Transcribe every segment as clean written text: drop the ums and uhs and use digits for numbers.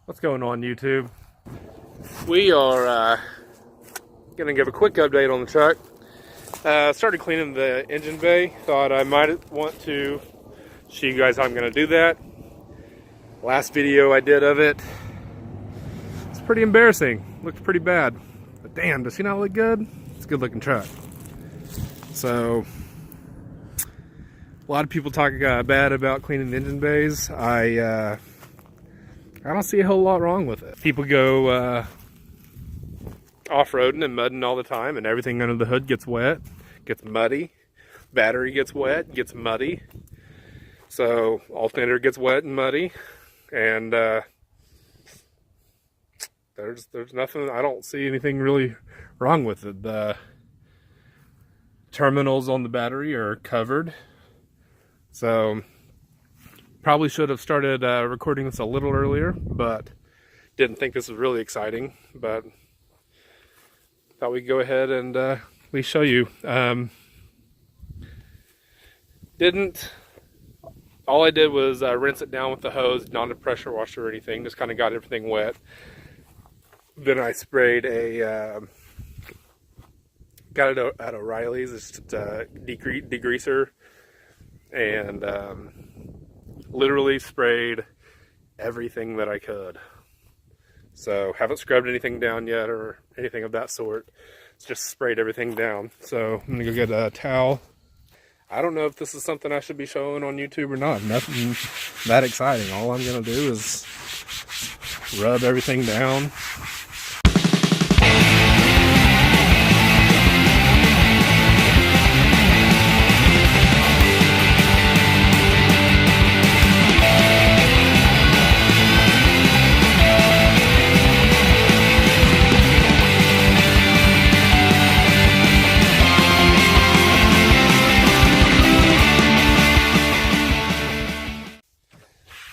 What's going on, YouTube? We are going to give a quick update on the truck. Started cleaning the engine bay. Thought I might want to show you guys how I'm going to do that. Last video I did of it, it's pretty embarrassing. Looked pretty bad. But damn, does he not look good? It's a good looking truck. So, a lot of people talk bad about cleaning the engine bays. I don't see a whole lot wrong with it. People go off-roading and mudding all the time, and everything under the hood gets wet, gets muddy. Battery gets wet, gets muddy. So alternator gets wet and muddy, and there's nothing. I don't see anything really wrong with it. The terminals on the battery are covered, so probably should have started recording this a little earlier, but didn't think this was really exciting. But thought we'd go ahead and at least show you. All I did was rinse it down with the hose, not a pressure washer or anything, just kind of got everything wet. Then I sprayed got it at O'Reilly's, it's just a degreaser, and literally sprayed everything that I could. So haven't scrubbed anything down yet or anything of that sort. It's just sprayed everything down. So I'm gonna go get a towel. I don't know if this is something I should be showing on YouTube or not. Nothing that exciting. All I'm gonna do is rub everything down.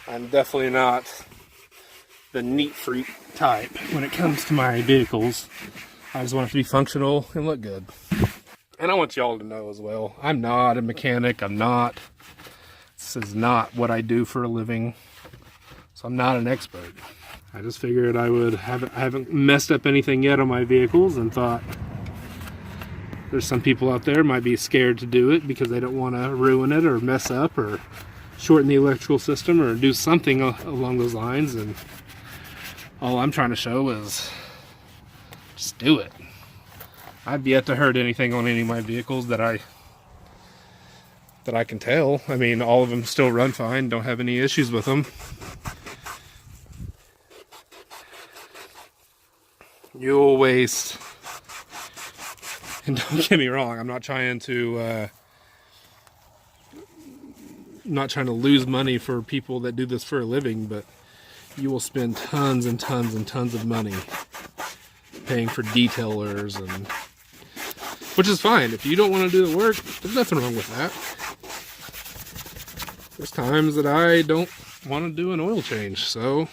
I'm definitely not the neat freak type when it comes to my vehicles. I just want it to be functional and look good. And I want y'all to know as well, I'm not a mechanic. This is not what I do for a living. So I'm not an expert. I just figured I haven't messed up anything yet on my vehicles, and thought there's some people out there might be scared to do it because they don't want to ruin it or mess up or shorten the electrical system or do something along those lines. And all I'm trying to show is just do it. I've yet to hurt anything on any of my vehicles that I can tell. I mean, all of them still run fine, don't have any issues with them. Fuel waste, and don't get me wrong, I'm not trying to lose money for people that do this for a living, but you will spend tons and tons and tons of money paying for detailers, and which is fine. If you don't want to do the work, there's nothing wrong with that. There's times that I don't want to do an oil change, so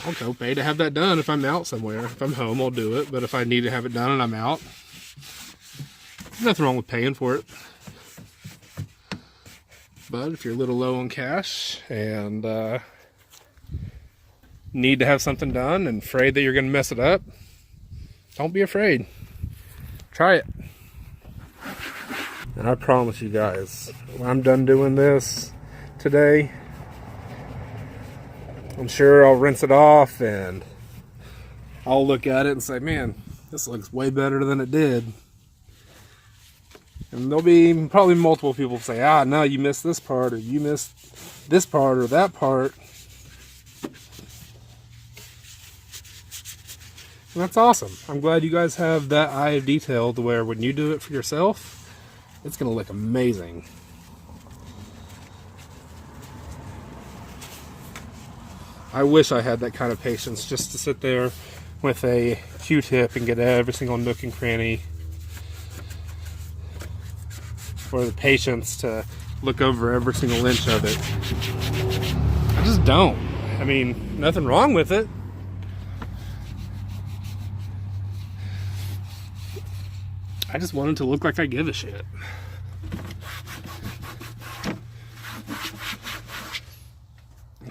I'll go pay to have that done if I'm out somewhere. If I'm home, I'll do it, but if I need to have it done and I'm out, there's nothing wrong with paying for it. But if you're a little low on cash and need to have something done and afraid that you're going to mess it up, don't be afraid. Try it. And I promise you guys, when I'm done doing this today, I'm sure I'll rinse it off and I'll look at it and say, man, this looks way better than it did. And there'll be probably multiple people say, no, you missed this part, or you missed this part or that part. And that's awesome. I'm glad you guys have that eye of detail to where when you do it for yourself, it's going to look amazing. I wish I had that kind of patience just to sit there with a Q-tip and get every single nook and cranny, or the patience to look over every single inch of it. I just don't. I mean, nothing wrong with it. I just want it to look like I give a shit.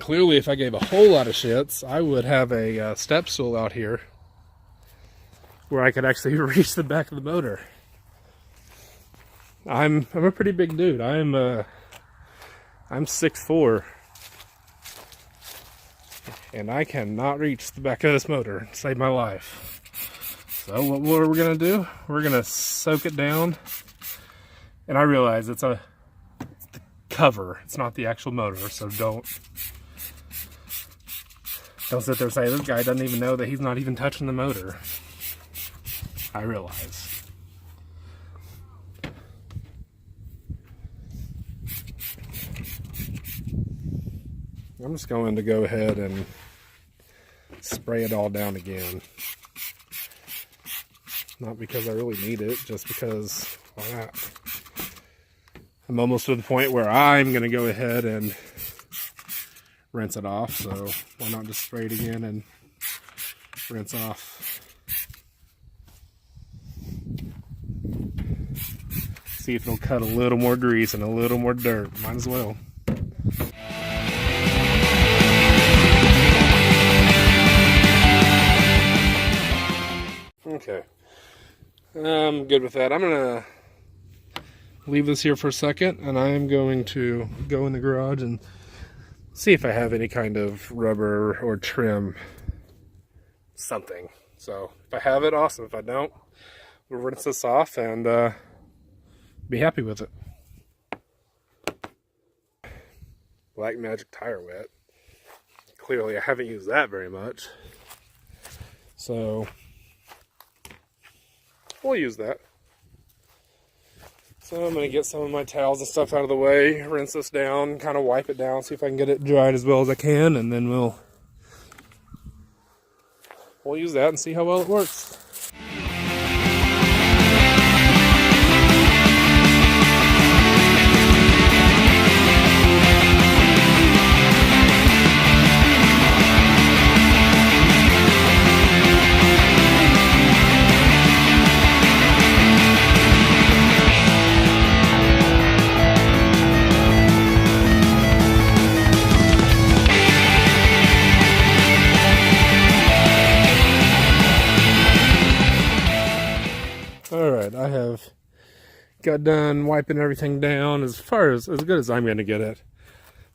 clearly, if I gave a whole lot of shits, I would have a step stool out here where I could actually reach the back of the motor. I'm a pretty big dude. I'm 6'4", and I cannot reach the back of this motor to save my life. So what are we gonna do? We're gonna soak it down, and I realize it's the cover. It's not the actual motor, so don't sit there and say this guy doesn't even know that he's not even touching the motor. I realize. I'm just going to go ahead and spray it all down again. Not because I really need it, just because why not? I'm almost to the point where I'm going to go ahead and rinse it off, so why not just spray it again and rinse off. See if it'll cut a little more grease and a little more dirt. Might as well. Okay, I'm good with that. I'm gonna leave this here for a second, and I am going to go in the garage and see if I have any kind of rubber or trim, something. So if I have it, awesome. If I don't, we'll rinse this off and be happy with it. Black Magic Tire Wet. Clearly I haven't used that very much, so we'll use that. So I'm going to get some of my towels and stuff out of the way, rinse this down, kind of wipe it down, see if I can get it dried as well as I can, and then we'll use that and see how well it works. Alright, I have got done wiping everything down as good as I'm going to get it.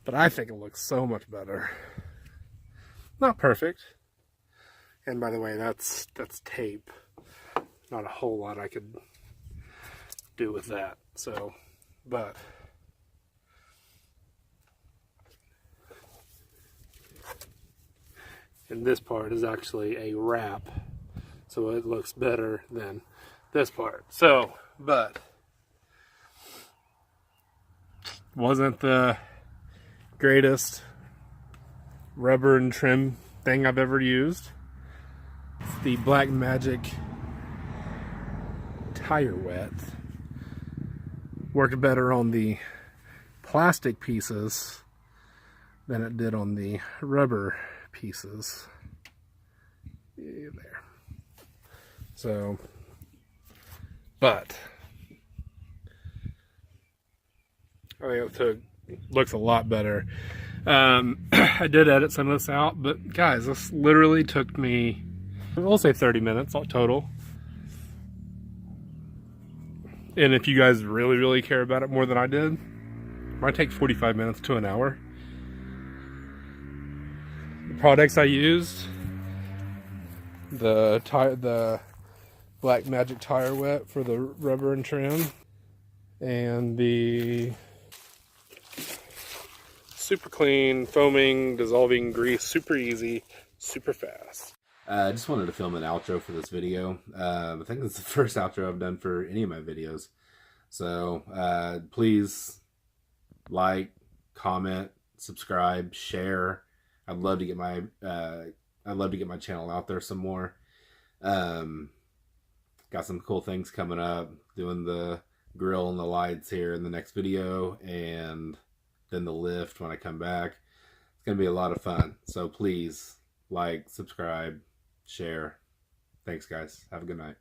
But I think it looks so much better. Not perfect. And by the way, that's tape. Not a whole lot I could do with that. So, but and this part is actually a wrap. So it looks better than this part. So, but wasn't the greatest rubber and trim thing I've ever used. It's the Black Magic Tire Wet. Worked better on the plastic pieces than it did on the rubber pieces. Yeah, there. So, but I think it looks a lot better. I did edit some of this out, but guys, this literally took me, we'll say 30 minutes total. And if you guys really, really care about it more than I did, it might take 45 minutes to an hour. The products I used, the Black Magic Tire Wet for the rubber and trim, and the super clean, foaming, dissolving grease, super easy, super fast. I just wanted to film an outro for this video. I think it's the first outro I've done for any of my videos. So please like, comment, subscribe, share. I'd love to get my channel out there some more. Got some cool things coming up. Doing the grill and the lights here in the next video, and then the lift when I come back. It's gonna be a lot of fun. So please like, subscribe, share. Thanks guys. Have a good night.